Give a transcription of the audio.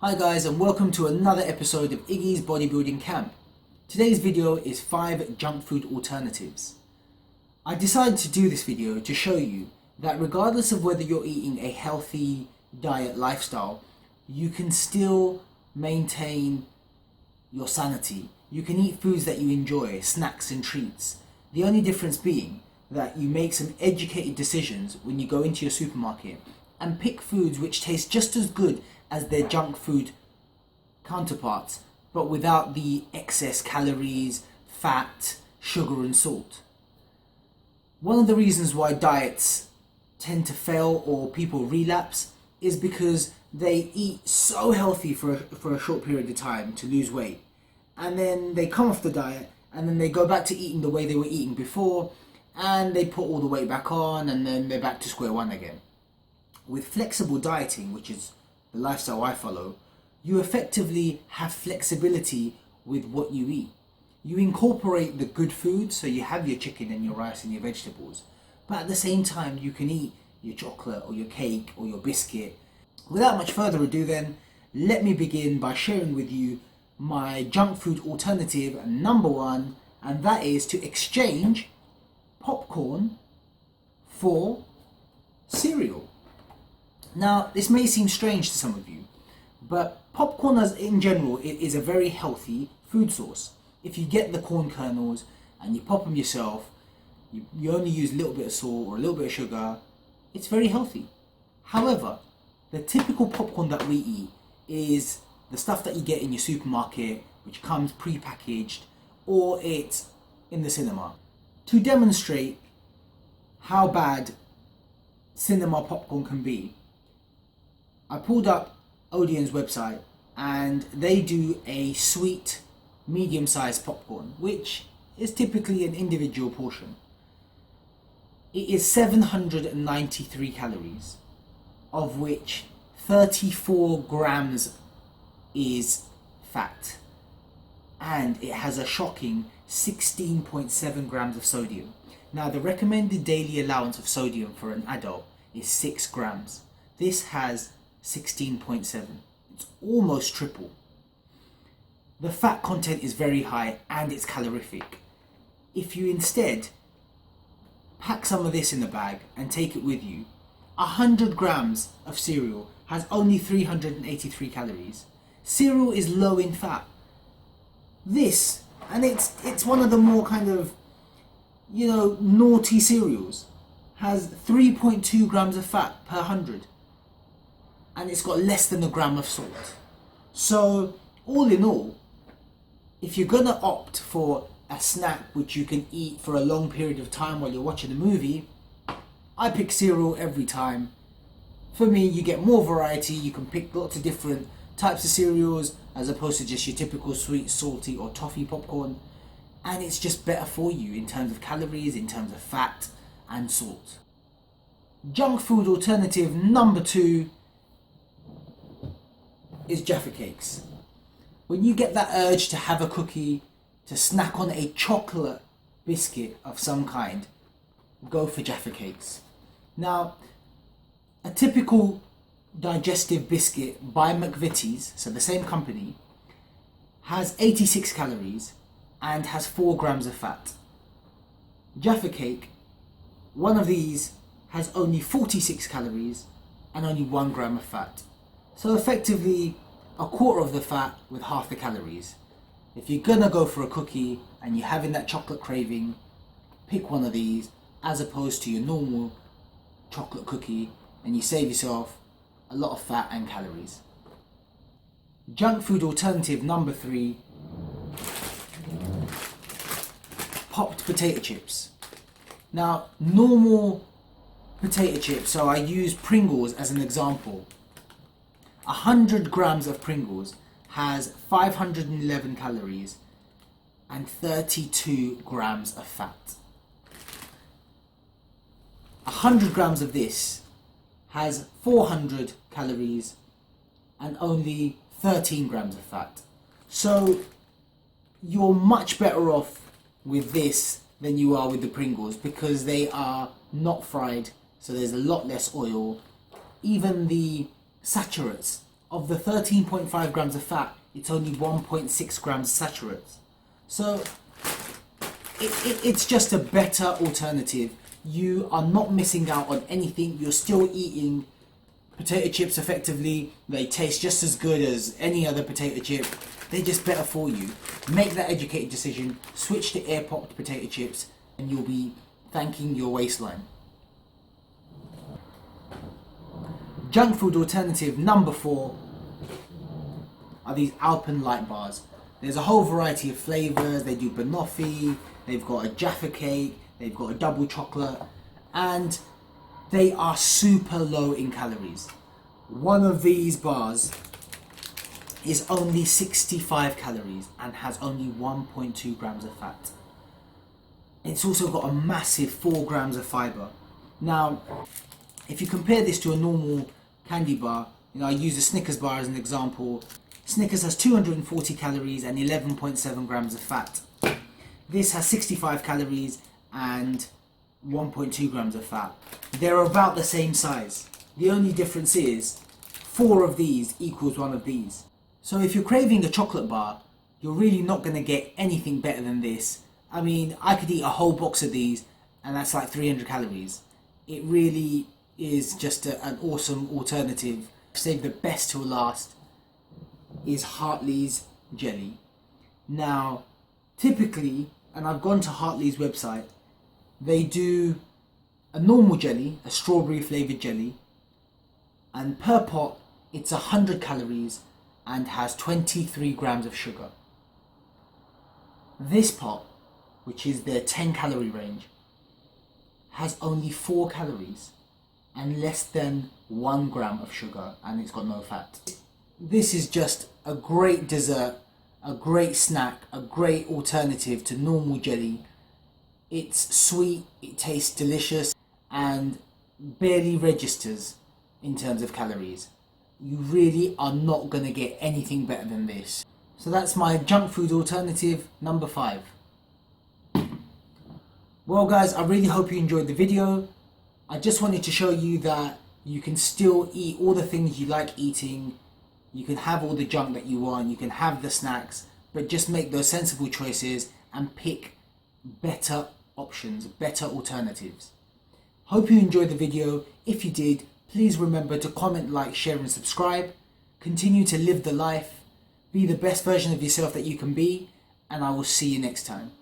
Hi guys, and welcome to another episode of Iggy's Bodybuilding Camp. Today's video is 5 junk food alternatives. I decided to do this video to show you that regardless of whether you're eating a healthy diet lifestyle, you can still maintain your sanity. You can eat foods that you enjoy, snacks and treats. The only difference being that you make some educated decisions when you go into your supermarket and pick foods which taste just as good as their junk food counterparts, but without the excess calories, fat, sugar and salt. One of the reasons why diets tend to fail or people relapse is because they eat so healthy for a short period of time to lose weight, and then they come off the diet and then they go back to eating the way they were eating before, and they put all the weight back on, and then they're back to square one again. With flexible dieting, which is the lifestyle I follow, you effectively have flexibility with what you eat. You incorporate the good food, so you have your chicken and your rice and your vegetables, but at the same time you can eat your chocolate or your cake or your biscuit. Without much further ado then, let me begin by sharing with you my junk food alternative number 1, and that is to exchange popcorn for cereal. Now, this may seem strange to some of you, but popcorn in general is a very healthy food source. If you get the corn kernels and you pop them yourself, you only use a little bit of salt or a little bit of sugar, it's very healthy. However, the typical popcorn that we eat is the stuff that you get in your supermarket, which comes pre-packaged, or it's in the cinema. To demonstrate how bad cinema popcorn can be, I pulled up Odeon's website and they do a sweet medium-sized popcorn, which is typically an individual portion. It is 793 calories, of which 34 grams is fat, and it has a shocking 16.7 grams of sodium. Now, the recommended daily allowance of sodium for an adult is 6 grams. This has 16.7. It's almost triple. The fat content is very high and it's calorific. If you instead pack some of this in the bag and take it with you, 100 grams of cereal has only 383 calories. Cereal is low in fat. This, and it's one of the more kind of, naughty cereals, has 3.2 grams of fat per 100. And it's got less than a gram of salt. So, all in all, if you're gonna opt for a snack which you can eat for a long period of time while you're watching a movie, I pick cereal every time. For me, you get more variety, you can pick lots of different types of cereals as opposed to just your typical sweet, salty or toffee popcorn, and it's just better for you in terms of calories, in terms of fat and salt. Junk food alternative number 2 is Jaffa Cakes. When you get that urge to have a cookie, to snack on a chocolate biscuit of some kind, go for Jaffa Cakes. Now, a typical digestive biscuit by McVitie's, so the same company, has 86 calories and has 4 grams of fat. Jaffa Cake, one of these, has only 46 calories and only 1 gram of fat. So effectively, a quarter of the fat with half the calories. If you're gonna go for a cookie and you're having that chocolate craving, pick one of these as opposed to your normal chocolate cookie, and you save yourself a lot of fat and calories. Junk food alternative number 3, popped potato chips. Now, normal potato chips, so I use Pringles as an example. 100 grams of Pringles has 511 calories and 32 grams of fat. 100 grams of this has 400 calories and only 13 grams of fat. So you're much better off with this than you are with the Pringles because they are not fried, so there's a lot less oil. Even the saturates of the 13.5 grams of fat, it's only 1.6 grams saturates. So it's just a better alternative. You are not missing out on anything. You're still eating potato chips effectively. They taste just as good as any other potato chip. They're just better for you. Make that educated decision. Switch to air popped potato chips and you'll be thanking your waistline. Junk food alternative number 4 are these Alpenlight bars. There's a whole variety of flavors. They do banoffee, they've got a Jaffa cake, they've got a double chocolate, and they are super low in calories. One of these bars is only 65 calories and has only 1.2 grams of fat. It's also got a massive 4 grams of fiber. Now, if you compare this to a normal candy bar, I use a Snickers bar as an example. Snickers has 240 calories and 11.7 grams of fat. This has 65 calories and 1.2 grams of fat. They're about the same size. The only difference is 4 of these equals 1 of these. So if you're craving a chocolate bar, you're really not going to get anything better than this. I mean, I could eat a whole box of these and that's like 300 calories. It really is just an awesome alternative. Save the best till last is Hartley's jelly. Now, typically, and I've gone to Hartley's website, they do a normal jelly, a strawberry flavoured jelly, and per pot it's 100 calories and has 23 grams of sugar. This pot, which is their 10 calorie range, has only 4 calories and less than 1 gram of sugar, and it's got no fat. This is just a great dessert, a great snack, a great alternative to normal jelly. It's sweet, it tastes delicious, and barely registers in terms of calories. You really are not going to get anything better than this. So that's my junk food alternative number 5. Well guys, I really hope you enjoyed the video. I just wanted to show you that you can still eat all the things you like eating. You can have all the junk that you want, you can have the snacks, but just make those sensible choices and pick better options, better alternatives. Hope you enjoyed the video. If you did, please remember to comment, like, share and subscribe. Continue to live the life, be the best version of yourself that you can be, and I will see you next time.